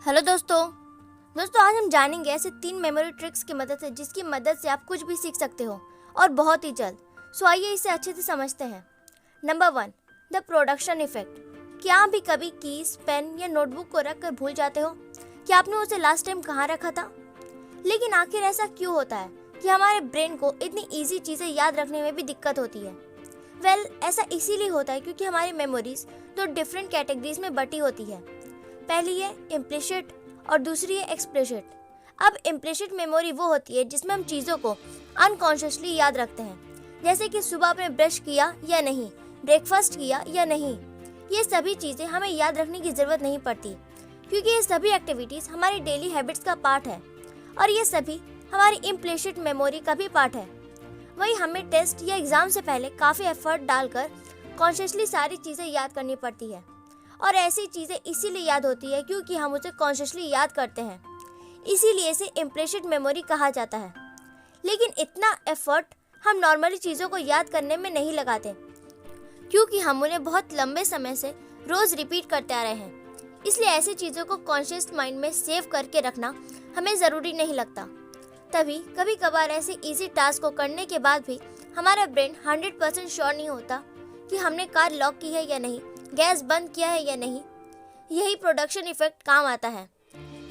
Hello दोस्तों आज हम जानेंगे ऐसे 3 मेमोरी ट्रिक्स की मदद से जिसकी मदद से आप कुछ भी सीख सकते हो और बहुत ही जल्द। सो आइए इसे अच्छे से समझते हैं। Number 1, the production effect. क्या आप भी कभी कीज, पेन या नोटबुक को रख कर भूल जाते हो कि आपने उसे लास्ट टाइम कहाँ रखा था? लेकिन आखिर ऐसा क्यों होता है कि हमारे ब्रेन को इतनी ईजी चीज़ें याद रखने में भी दिक्कत होती है? ऐसा इसीलिए होता है क्योंकि हमारी मेमोरीज 2 डिफरेंट कैटेगरीज में बटी होती है। पहली है इम्प्लिसिट और दूसरी है एक्सप्लिसिट। अब इम्प्लिसिट मेमोरी वो होती है जिसमें हम चीज़ों को अनकॉन्शियसली याद रखते हैं, जैसे कि सुबह आपने ब्रश किया या नहीं, ब्रेकफास्ट किया या नहीं। ये सभी चीज़ें हमें याद रखने की ज़रूरत नहीं पड़ती क्योंकि ये सभी एक्टिविटीज़ हमारी डेली हैबिट्स का पार्ट है और ये सभी हमारी इम्प्लिसिट मेमोरी का भी पार्ट है। वहीं हमें टेस्ट या एग्ज़ाम से पहले काफ़ी एफर्ट डालकर कॉन्शियसली सारी चीज़ें याद करनी पड़ती है और ऐसी चीज़ें इसीलिए याद होती है क्योंकि हम उसे कॉन्शियसली याद करते हैं, इसीलिए इसे इम्प्लिसिट मेमोरी कहा जाता है। लेकिन इतना एफर्ट हम नॉर्मली चीज़ों को याद करने में नहीं लगाते क्योंकि हम उन्हें बहुत लंबे समय से रोज़ रिपीट करते आ रहे हैं। इसलिए ऐसी चीज़ों को कॉन्शियस माइंड में सेव करके रखना हमें ज़रूरी नहीं लगता। तभी कभी कभार ऐसे इजी टास्क को करने के बाद भी हमारा ब्रेन 100% श्योर नहीं होता कि हमने कार लॉक की है या नहीं, गैस बंद किया है या नहीं। यही प्रोडक्शन इफेक्ट काम आता है।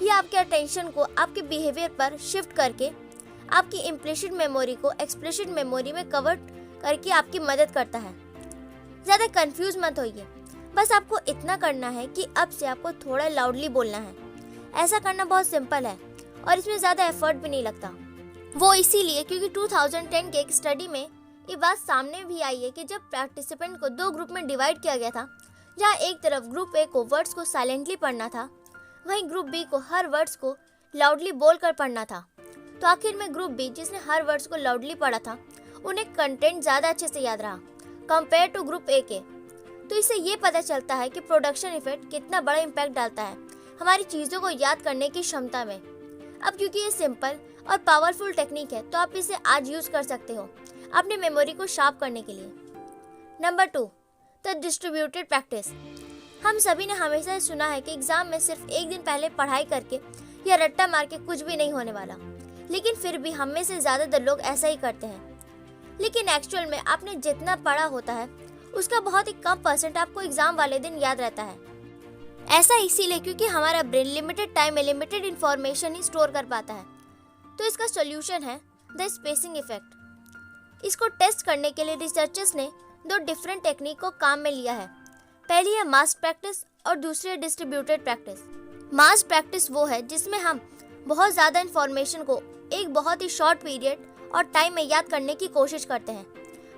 ये आपके अटेंशन को आपके बिहेवियर पर शिफ्ट करके आपकी इम्प्लिसिट मेमोरी को एक्सप्लिसिट मेमोरी में कवर करके आपकी मदद करता है। ज़्यादा कंफ्यूज मत होइए, बस आपको इतना करना है कि अब से आपको थोड़ा लाउडली बोलना है। ऐसा करना बहुत सिंपल है और इसमें ज़्यादा एफर्ट भी नहीं लगता। वो इसीलिए क्योंकि 2010 के एक स्टडी में ये बात सामने भी आई है कि जब पार्टिसिपेंट को 2 ग्रुप में डिवाइड किया गया था, जहाँ एक तरफ ग्रुप ए को वर्ड्स को साइलेंटली पढ़ना था, वहीं ग्रुप बी को हर वर्ड्स को लाउडली बोलकर पढ़ना था। तो आखिर में ग्रुप बी, जिसने हर वर्ड्स को लाउडली पढ़ा था, उन्हें कंटेंट ज़्यादा अच्छे से याद रहा कंपेयर टू ग्रुप ए के। तो इससे ये पता चलता है कि प्रोडक्शन इफेक्ट कितना बड़ा इम्पैक्ट डालता है हमारी चीज़ों को याद करने की क्षमता में। अब क्योंकि ये सिंपल और पावरफुल टेक्निक है तो आप इसे आज यूज़ कर सकते हो अपनी मेमोरी को शार्प करने के लिए। Number 2, the distributed practice. हम सभी ने हमेशा सुना है कि एग्जाम में सिर्फ एक दिन पहले पढ़ाई करके या रट्टा मार के कुछ भी नहीं होने वाला, लेकिन फिर भी हम में से ज़्यादातर लोग ऐसा ही करते हैं। लेकिन एक्चुअल में आपने जितना पढ़ा होता है उसका बहुत ही कम % आपको एग्जाम वाले दिन याद रहता है। ऐसा इसीलिए क्योंकि हमारा ब्रेन लिमिटेड टाइम में लिमिटेड इंफॉर्मेशन ही स्टोर कर पाता है। तो इसका सोल्यूशन है द स्पेसिंग इफेक्ट। इसको टेस्ट करने के लिए रिसर्चर्स ने 2 डिफरेंट टेक्निक को काम में लिया है। पहली है मास प्रैक्टिस और दूसरी है डिस्ट्रीब्यूटेड प्रैक्टिस। मास प्रैक्टिस वो है जिसमें हम बहुत ज़्यादा इन्फॉर्मेशन को एक बहुत ही शॉर्ट पीरियड और टाइम में याद करने की कोशिश करते हैं।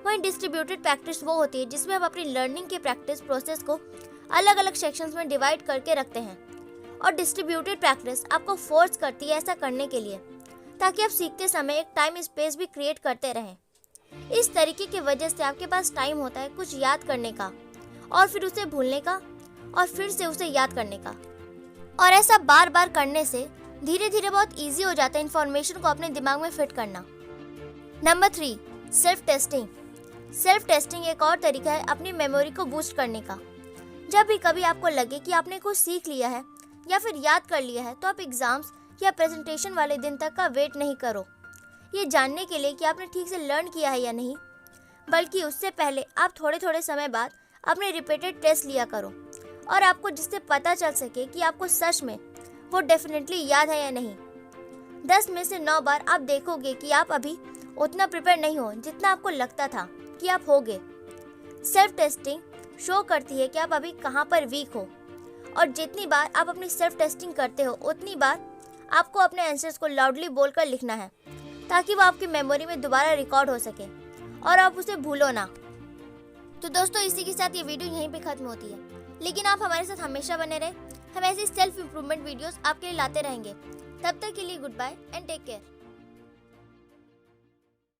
वहीं डिस्ट्रीब्यूटेड प्रैक्टिस वो होती है जिसमें हम अपनी लर्निंग के प्रैक्टिस प्रोसेस को अलग अलग सेक्शंस में डिवाइड करके रखते हैं। और डिस्ट्रीब्यूटेड प्रैक्टिस आपको फोर्स करती है ऐसा करने के लिए ताकि आप सीखते समय एक टाइम स्पेस भी क्रिएट करते रहें। इस तरीके की वजह से आपके पास टाइम होता है कुछ याद करने का और फिर उसे भूलने का और फिर से उसे याद करने का। और ऐसा बार बार करने से धीरे धीरे बहुत इजी हो जाता है इंफॉर्मेशन को अपने दिमाग में फिट करना। Number 3, self testing. Self testing एक और तरीका है अपनी मेमोरी को बूस्ट करने का। जब भी कभी आपको लगे कि आपने कुछ सीख लिया है या फिर याद कर लिया है तो आप एग्जाम्स या प्रेजेंटेशन वाले दिन तक का वेट नहीं करो ये जानने के लिए कि आपने ठीक से लर्न किया है या नहीं, बल्कि उससे पहले आप थोड़े थोड़े समय बाद अपने रिपीटेड टेस्ट लिया करो और आपको जिससे पता चल सके कि आपको सच में वो डेफिनेटली याद है या नहीं। 10 में से 9 बार आप देखोगे कि आप अभी उतना प्रिपेयर नहीं हो जितना आपको लगता था कि आप होगे। सेल्फ टेस्टिंग शो करती है कि आप अभी कहाँ पर वीक हो और जितनी बार आप अपनी सेल्फ टेस्टिंग करते हो उतनी बार आपको अपने आंसर्स को लाउडली बोलकर लिखना है ताकि वो आपकी मेमोरी में दोबारा रिकॉर्ड हो सके और आप उसे भूलो ना। तो दोस्तों इसी के साथ ये वीडियो यहीं पे खत्म होती है, लेकिन आप हमारे साथ हमेशा बने रहे। हम ऐसी सेल्फ इम्प्रूवमेंट वीडियोस आपके लिए लाते रहेंगे। तब तक के लिए goodbye and take care.